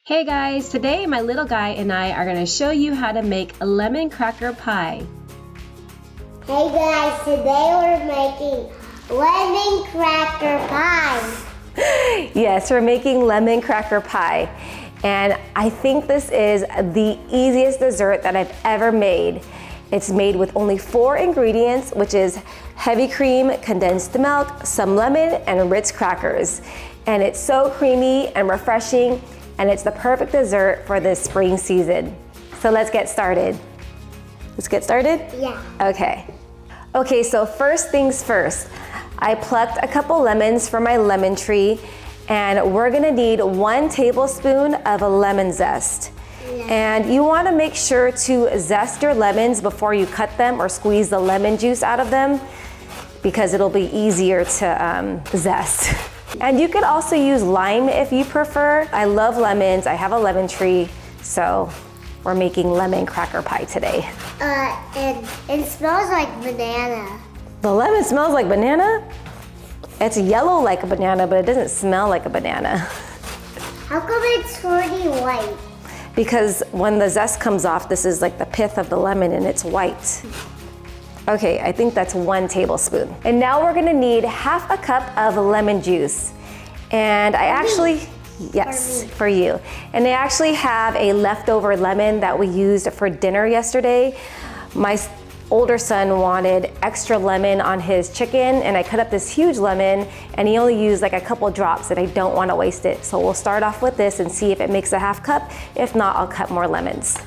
Hey guys, today my little guy and I are going to show you how to make a lemon cracker pie. Hey guys, today we're making lemon cracker pie. Yes, we're making lemon cracker pie. And I think this is the easiest dessert that I've ever made. It's made with only 4 ingredients, which is heavy cream, condensed milk, some lemon, and Ritz crackers. And it's so creamy and refreshing, and it's the perfect dessert for this spring season. So let's get started. Let's get started? Yeah. Okay, so first things first. I plucked a couple lemons from my lemon tree, and we're gonna need 1 tablespoon of lemon zest. Yeah. And you wanna make sure to zest your lemons before you cut them or squeeze the lemon juice out of them, because it'll be easier to zest. And you could also use lime if you prefer. I love lemons, I have a lemon tree, so we're making lemon cracker pie today. And it smells like banana. The lemon smells like banana? It's yellow like a banana, but it doesn't smell like a banana. How come it's pretty white? Because when the zest comes off, this is like the pith of the lemon and it's white. Okay, I think that's 1 tablespoon. And now we're gonna need 1/2 cup of lemon juice. And I actually, yes, for you. And I actually have a leftover lemon that we used for dinner yesterday. My older son wanted extra lemon on his chicken, and I cut up this huge lemon, and he only used like a couple drops, and I don't wanna waste it. So we'll start off with this and see if it makes a 1/2 cup. If not, I'll cut more lemons.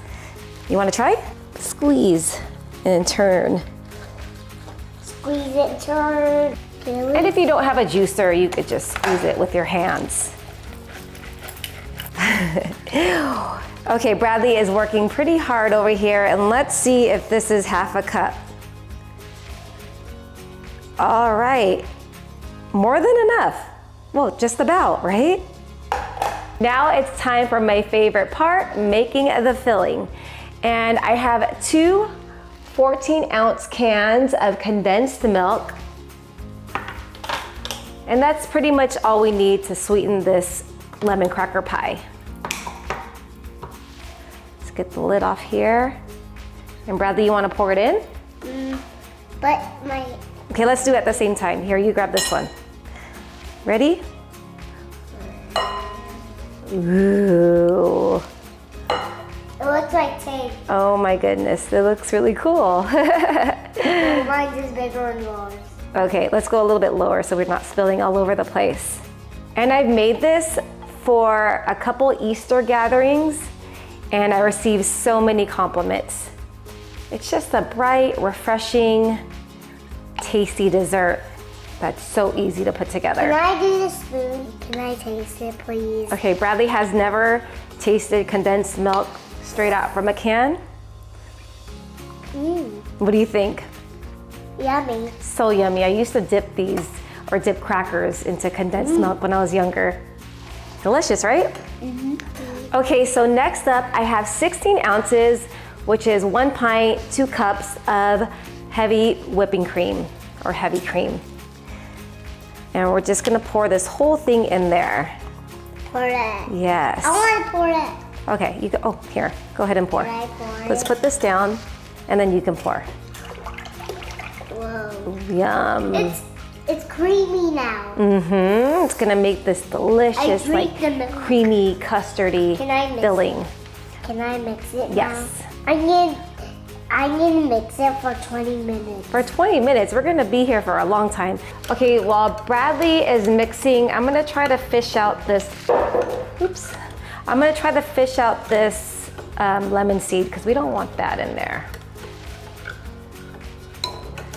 You wanna try? Squeeze and turn. Squeeze it, turn. And if you don't have a juicer, you could just squeeze it with your hands. Okay, Bradley is working pretty hard over here, and let's see if this is 1/2 cup. All right, more than enough. Well, just about, right? Now it's time for my favorite part, making the filling. And I have 2 14-ounce cans of condensed milk. And that's pretty much all we need to sweeten this lemon cracker pie. Let's get the lid off here. And Bradley, you want to pour it in? But my... Okay, let's do it at the same time. Here, you grab this one. Ready? Ooh. It looks like tape. Oh my goodness, it looks really cool. Mine's is bigger and yours. Okay, let's go a little bit lower so we're not spilling all over the place. And I've made this for a couple Easter gatherings, and I received so many compliments. It's just a bright, refreshing, tasty dessert that's so easy to put together. Can I do the spoon? Can I taste it, please? Okay, Bradley has never tasted condensed milk straight out from a can. What do you think? Yummy. So yummy. I used to dip dip crackers into condensed milk when I was younger. Delicious, right? Okay, so next up I have 16 ounces, which is 1 pint, 2 cups of heavy whipping cream or heavy cream. And we're just gonna pour this whole thing in there. Pour it. Yes. I want to pour it. Okay, you go, oh, here, go ahead and pour. Can I pour Let's it? put this down and then you can pour. Whoa. Yum. It's creamy now. It's gonna make this delicious, I like drink the milk. creamy, custardy Can I mix filling. Can I mix it Yes. now? I need to mix it for 20 minutes. For 20 minutes, we're gonna be here for a long time. Okay, while Bradley is mixing, I'm gonna try to fish out this, oops. I'm gonna try to fish out this lemon seed because we don't want that in there.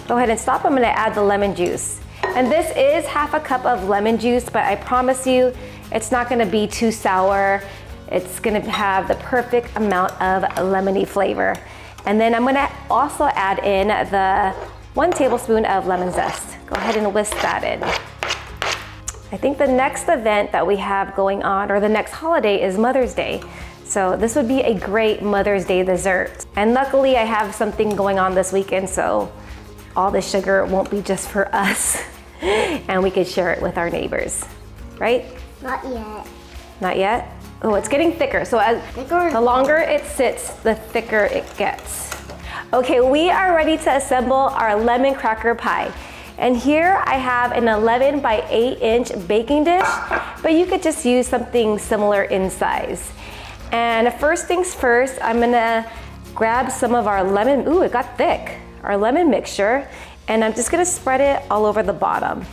Go ahead and stop. I'm gonna add the lemon juice. And this is 1/2 cup of lemon juice, but I promise you, it's not gonna be too sour. It's gonna have the perfect amount of lemony flavor. And then I'm gonna also add in the 1 tablespoon of lemon zest. Go ahead and whisk that in. I think the next event that we have going on, or the next holiday, is Mother's Day. So this would be a great Mother's Day dessert. And luckily I have something going on this weekend, so all the sugar won't be just for us. And we could share it with our neighbors, right? Not yet. Not yet? Oh, it's getting thicker. So as Thicker. the longer it sits, the thicker it gets. Okay, we are ready to assemble our lemon cracker pie. And here I have an 11 by 8-inch baking dish, but you could just use something similar in size. And first things first, I'm gonna grab some of our lemon, ooh, it got thick, our lemon mixture, and I'm just gonna spread it all over the bottom.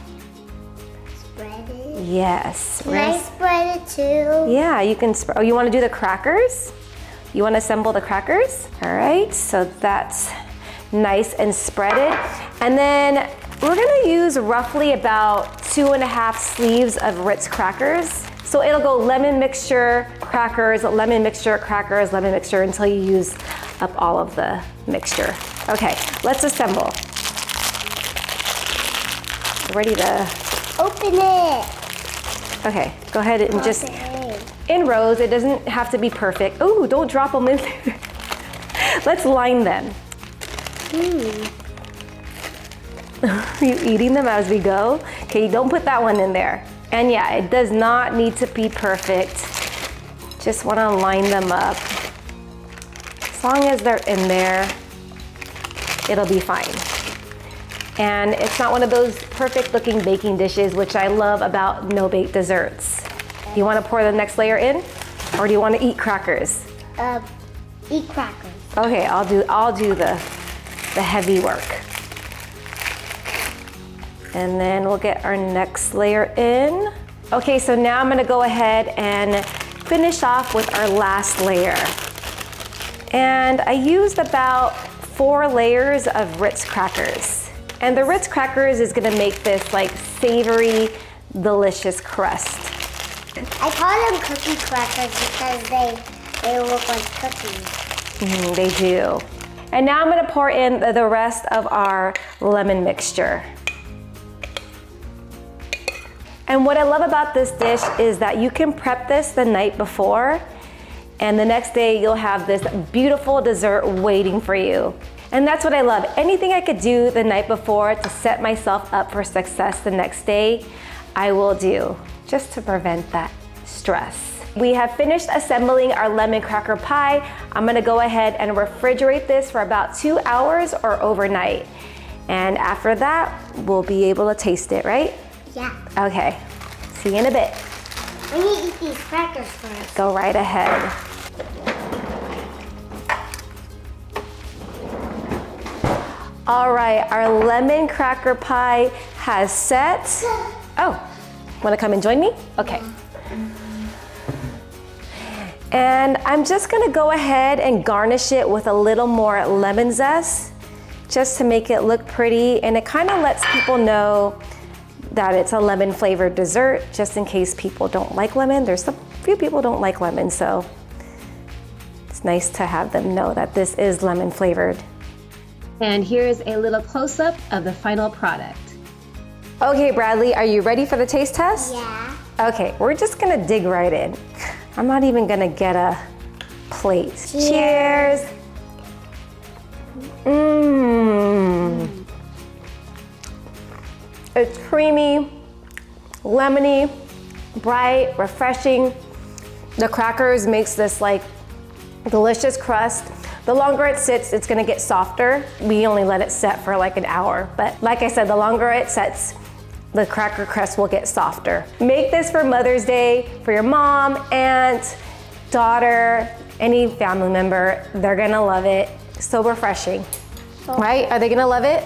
Spread it. Yes. Can I spread it too? Yeah, you can spread. Oh, you wanna do the crackers? You wanna assemble the crackers? All right, so that's nice and spreaded. And then we're gonna use roughly about 2.5 sleeves of Ritz crackers. So it'll go lemon mixture, crackers, lemon mixture, crackers, lemon mixture until you use up all of the mixture. Okay, let's assemble. Ready to open it. Okay, go ahead and just Okay. in rows. It doesn't have to be perfect. Ooh, don't drop them in there. Let's line them. Are you eating them as we go? Okay, don't put that one in there. And yeah, it does not need to be perfect. Just want to line them up. As long as they're in there, it'll be fine. And it's not one of those perfect looking baking dishes, which I love about no-bake desserts. Do you want to pour the next layer in? Or do you want to eat crackers? Eat crackers. Okay, I'll do the heavy work. And then we'll get our next layer in. Okay, so now I'm gonna go ahead and finish off with our last layer. And I used about 4 layers of Ritz crackers. And the Ritz crackers is gonna make this like savory, delicious crust. I call them cookie crackers because they look like cookies. They do. And now I'm gonna pour in the rest of our lemon mixture. And what I love about this dish is that you can prep this the night before, and the next day you'll have this beautiful dessert waiting for you. And that's what I love. Anything I could do the night before to set myself up for success the next day, I will do, just to prevent that stress. We have finished assembling our lemon cracker pie. I'm gonna go ahead and refrigerate this for about 2 hours or overnight. And after that, we'll be able to taste it, right? Yeah. Okay, see you in a bit. I need to eat these crackers first. Go right ahead. All right, our lemon cracker pie has set. Oh, wanna come and join me? Okay. And I'm just gonna go ahead and garnish it with a little more lemon zest, just to make it look pretty, and it kind of lets people know that it's a lemon flavored dessert, just in case people don't like lemon. There's a few people don't like lemon, so it's nice to have them know that this is lemon flavored. And here's a little close-up of the final product. Okay, Bradley, are you ready for the taste test? Yeah. Okay, we're just gonna dig right in. I'm not even gonna get a plate. Cheers. Mmm. It's creamy, lemony, bright, refreshing. The crackers makes this like delicious crust. The longer it sits, it's gonna get softer. We only let it set for like an hour, but like I said, the longer it sets, the cracker crust will get softer. Make this for Mother's Day, for your mom, aunt, daughter, any family member. They're gonna love it. So refreshing, right? Are they gonna love it?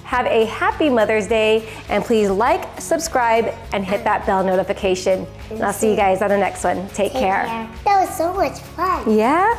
Have a happy Mother's Day, and please like, subscribe, and hit that bell notification. And I'll see you guys on the next one. Take care. That was so much fun. Yeah?